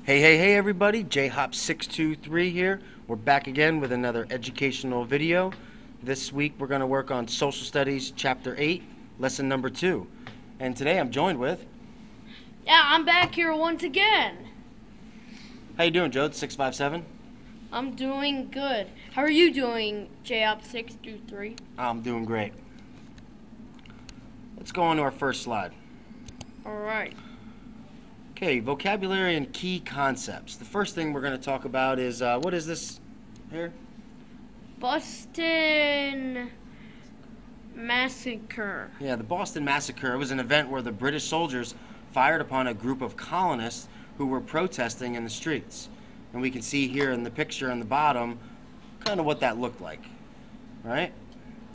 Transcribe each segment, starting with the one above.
Hey everybody, JHop623 here. We're back again with another educational video. This week we're going to work on Social Studies Chapter 8, Lesson Number 2. And today I'm joined with... Yeah, I'm back here once again. How you doing, Joe? 657? I'm doing good. How are you doing, JHop623? I'm doing great. Let's go on to our first slide. Alright. Okay, vocabulary and key concepts. The first thing we're going to talk about is, what is this here? Boston Massacre. Yeah, the Boston Massacre. It was an event where the British soldiers fired upon a group of colonists who were protesting in the streets. And we can see here in the picture on the bottom kind of what that looked like, right?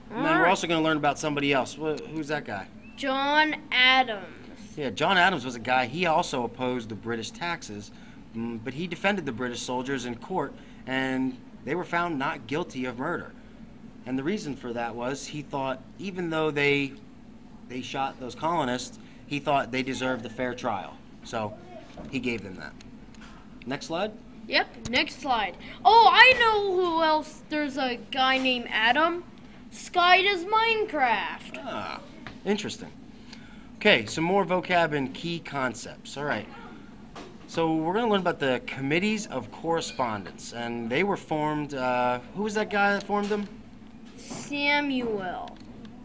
And then we're also going to learn about somebody else. Who's that guy? John Adams. Yeah, John Adams was a guy, he also opposed the British taxes, but he defended the British soldiers in court, and they were found not guilty of murder. And the reason for that was he thought, even though they shot those colonists, he thought they deserved a fair trial. So he gave them that. Next slide. Yep, next slide. Oh, I know who else. There's a guy named Adam. Sky does Minecraft. Ah, interesting. Okay, some more vocab and key concepts. All right. So we're going to learn about the Committees of Correspondence, and they were formed. Who was that guy that formed them? Samuel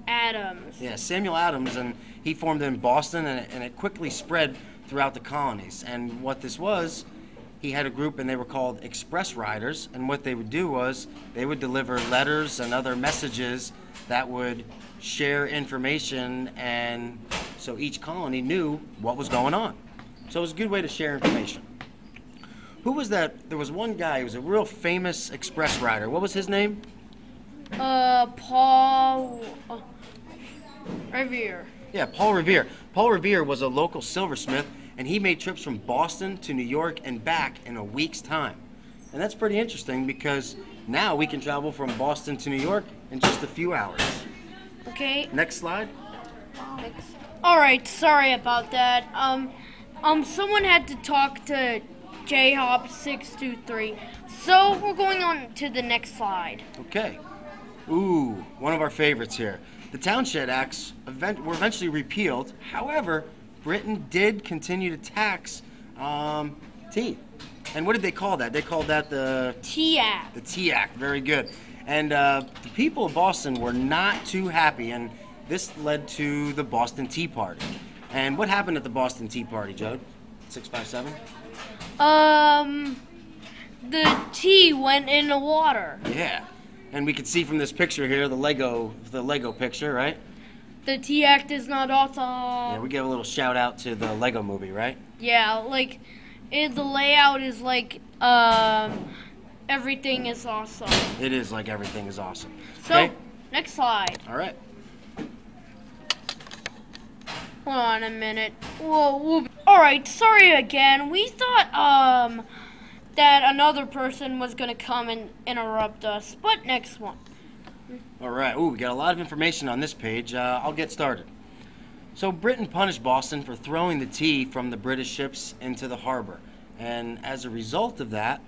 Adams. Yeah, Samuel Adams, and he formed it in Boston, and it quickly spread throughout the colonies. And what this was, he had a group, and they were called Express Riders, and what they would do was they would deliver letters and other messages that would share information, and so each colony knew what was going on. So it was a good way to share information. Who was that? There was one guy who was a real famous express rider. What was his name? Paul Revere. Yeah, Paul Revere. Paul Revere was a local silversmith, and he made trips from Boston to New York and back in a week's time. And that's pretty interesting because now we can travel from Boston to New York in just a few hours. Okay. Next slide. Alright, sorry about that. Someone had to talk to JHop623. So we're going on to the next slide. Okay. Ooh, one of our favorites here. The Townshend Acts were eventually repealed. However, Britain did continue to tax tea. And what did they call that? They called that the Tea Act. The Tea Act. Very good. And the people of Boston were not too happy, and this led to the Boston Tea Party. And what happened at the Boston Tea Party, Judd? 657? The tea went in the water. Yeah. And we can see from this picture here, the Lego picture, right? The Tea Act is not awesome. Yeah, we give a little shout out to the Lego movie, right? Yeah, like, the layout is like, everything is awesome. It is like everything is awesome. So, okay? Next slide. All right. Hold on a minute. Whoa. Alright, sorry again. We thought, that another person was gonna come and interrupt us, but next one. All right. Ooh, we got a lot of information on this page. I'll get started. So Britain punished Boston for throwing the tea from the British ships into the harbor. And as a result of that,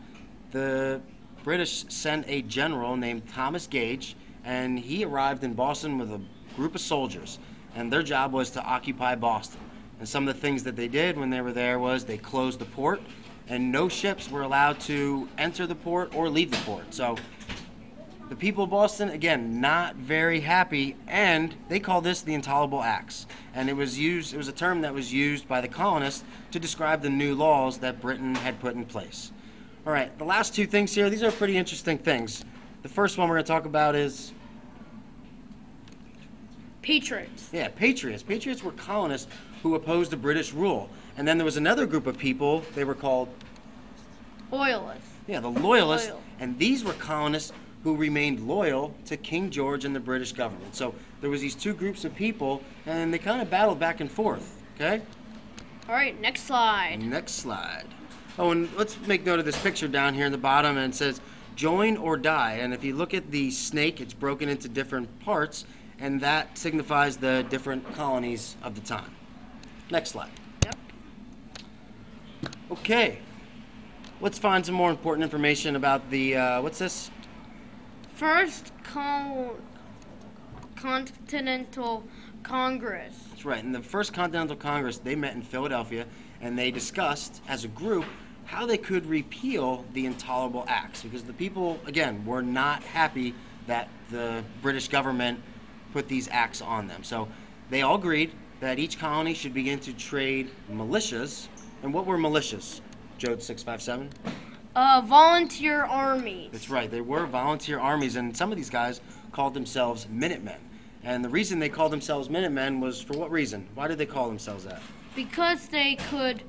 the British sent a general named Thomas Gage, and he arrived in Boston with a group of soldiers. And their job was to occupy Boston. And some of the things that they did when they were there was they closed the port, and no ships were allowed to enter the port or leave the port. So the people of Boston, again, not very happy, and they call this the Intolerable Acts. And it was a term that was used by the colonists to describe the new laws that Britain had put in place. All right, the last two things here, these are pretty interesting things. The first one we're going to talk about is... Patriots. Yeah, Patriots. Patriots were colonists who opposed the British rule. And then there was another group of people, they were called... Loyalists. Yeah, the Loyalists. And these were colonists who remained loyal to King George and the British government. So there was these two groups of people, and they kind of battled back and forth, okay? All right, next slide. Next slide. Oh, and let's make note of this picture down here in the bottom, and it says, join or die. And if you look at the snake, it's broken into different parts, and that signifies the different colonies of the time. Next slide. Yep. Okay. let's find some more important information about the, what's this? First Continental Congress. That's right. In the First Continental Congress, they met in Philadelphia, and they discussed, as a group, how they could repeal the Intolerable Acts. Because the people, again, were not happy that the British government put these acts on them. So they all agreed that each colony should begin to trade militias. And what were militias, Jode 657? Volunteer armies. That's right. They were volunteer armies, and some of these guys called themselves Minutemen. And the reason they called themselves Minutemen was for what reason? Why did they call themselves that? Because they could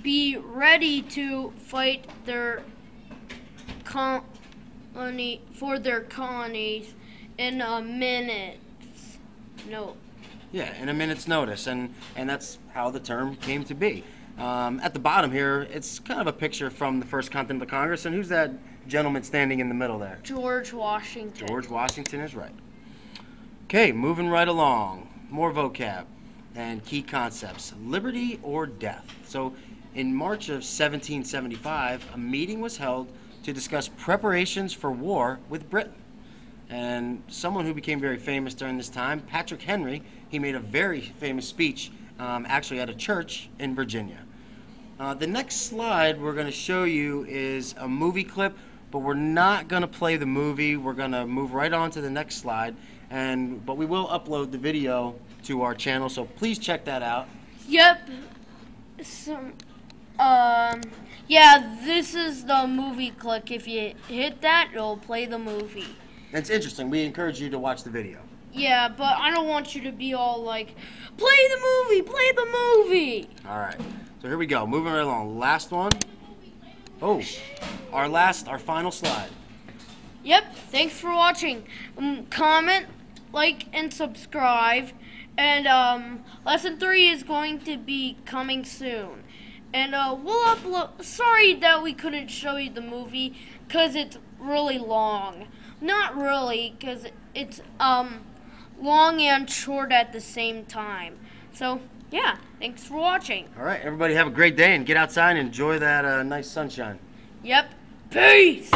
be ready to fight their colonies in a minute's notice. Yeah, in a minute's notice, and that's how the term came to be. At the bottom here, it's kind of a picture from the First Continental Congress, and who's that gentleman standing in the middle there? George Washington. George Washington is right. Okay, moving right along. More vocab and key concepts. Liberty or death. So in March of 1775, a meeting was held to discuss preparations for war with Britain. And someone who became very famous during this time, Patrick Henry, he made a very famous speech actually at a church in Virginia. The next slide we're going to show you is a movie clip, but we're not going to play the movie. We're going to move right on to the next slide. But we will upload the video to our channel, so please check that out. Yep. Yeah, this is the movie click. If you hit that, it'll play the movie. It's interesting. We encourage you to watch the video. Yeah, but I don't want you to be all like, play the movie, play the movie. All right. So here we go. Moving right along. Last one. Oh, our final slide. Yep. Thanks for watching. Comment, like, and subscribe. And lesson 3 is going to be coming soon. And we'll upload. Sorry that we couldn't show you the movie because it's really long. Not really, because it's long and short at the same time. So yeah, thanks for watching. All right, everybody have a great day and get outside and enjoy that nice sunshine. Yep. Peace.